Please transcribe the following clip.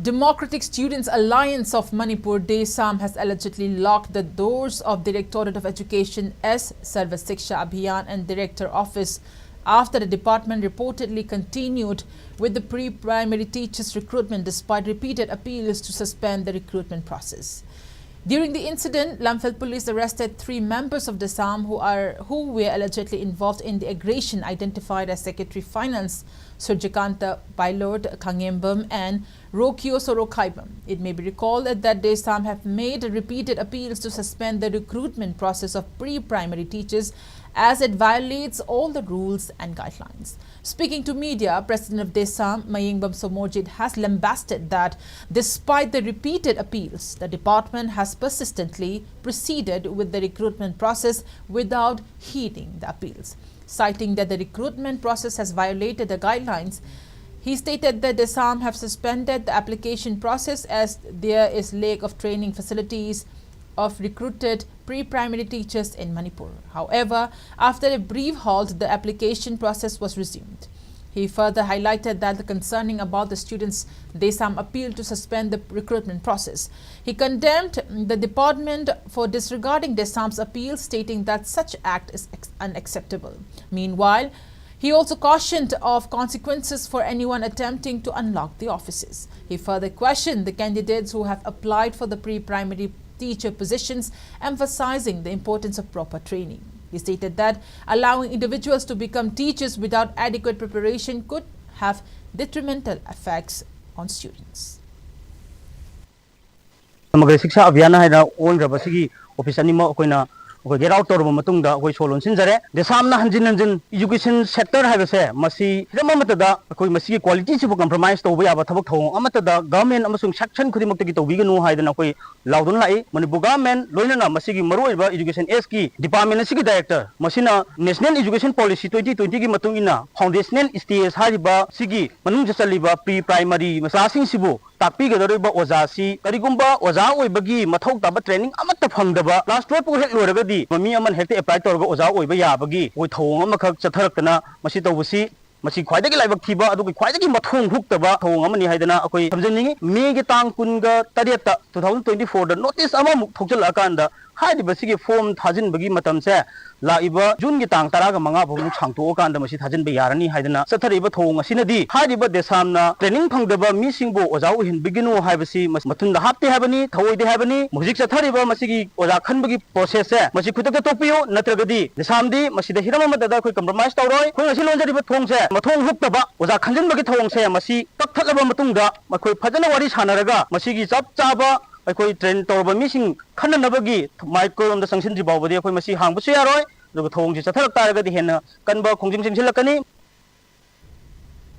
Democratic Students Alliance of Manipur, Desam, has allegedly locked the doors of Directorate of Education S. Sarva Siksha Abhiyan and Director Office after the department reportedly continued with the pre-primary teachers recruitment despite repeated appeals to suspend the recruitment process. During the incident, Imphal police arrested 3 members of Desam who were allegedly involved in the aggression identified as Secretary Finance Surjakanta Bailod Kangembam and Rokyo Sorokaibam. It may be recalled that Desam have made repeated appeals to suspend the recruitment process of pre-primary teachers as it violates all the rules and guidelines. Speaking to media, President of Desam, Mayingbam Somojit, has lambasted that despite the repeated appeals, the department has persistently proceeded with the recruitment process without heeding the appeals. Citing that the recruitment process has violated the guidelines, he stated that Desam have suspended the application process as there is lack of training facilities of recruited pre-primary teachers in Manipur. However, after a brief halt, the application process was resumed. He further highlighted that concerning about the students, Desam appealed to suspend the recruitment process. He condemned the department for disregarding Desam's appeal, stating that such act is unacceptable. Meanwhile, he also cautioned of consequences for anyone attempting to unlock the offices. He further questioned the candidates who have applied for the pre-primary teacher positions, emphasizing the importance of proper training. He stated that allowing individuals to become teachers without adequate preparation could have detrimental effects on students. Get out of Matunda, which will Sinzare, the Samna Hanjin education sector have a say, Masi, the Mamatada, Masi quality to compromise to we have a Tabako, Amatada, government, Amasung Shakshan could make it to Vigano hide and away, Laudun Lai, Manibugaman, Loina, Masigi Marueva, Education SK, Department Siki Director, Masina, National Education Policy 2020 Matuina, Foundation STS Hariba, Sigi, Manunja Saliba, pre-primary, Masasing Sibu. Tapi gadariba ozasi karigumba oza oibagi mathok taba training amata phangdaba last 12 pu hek loragadi mami aman hekte apply torga oza oiba yabagi oi thong amakhak chatharakna masi tawbusi masi khwaidagi laibak thiba adu khwaidagi mathong huktaba thong amani haidana akoi samjani me gi tang kunga tariata 2024 da notice ama muk thokjal akanda हाइदिबसिगे form थाजिनबगी मतमसे लाइबा जून गी तांग तरागा मंगा भोनु छांगतो कांदा मसि थाजिनबे यारनी हाइदना सथरिबा थोंग असिनदी हाइदिबा देसामना training फंगदबा मिसिंगबो ओजाउ हिनबिगिनो हाइबसि मतुंदा हापते हाबनी थवइदे हाबनी music सथरिबा मसिगी ओजा खनबगी प्रोसेस से मसि खुदक तोपियो नत्रगदी देसामदी मसिदा हिरम मददा कोइ कंप्रोमाइज तौरोय खोय असि लोंजरिबा थोंगसे मथोंग हुक्तबा ओजा खनजिनबगी थोंगसे मसि तकथलबा मतुंगा मखोय फजना वारी सानरगा मसिगी चप चाबा अखोई ट्रेन तौरबा मिसिंग खन्ननबगी माइक्रोम द संगसिन जिबावबदि अखोई मसि हांबसु यारोय जोग थोंग जि चथरक तारगदि हेन कनबा खोंजिंग सिंसिलकनी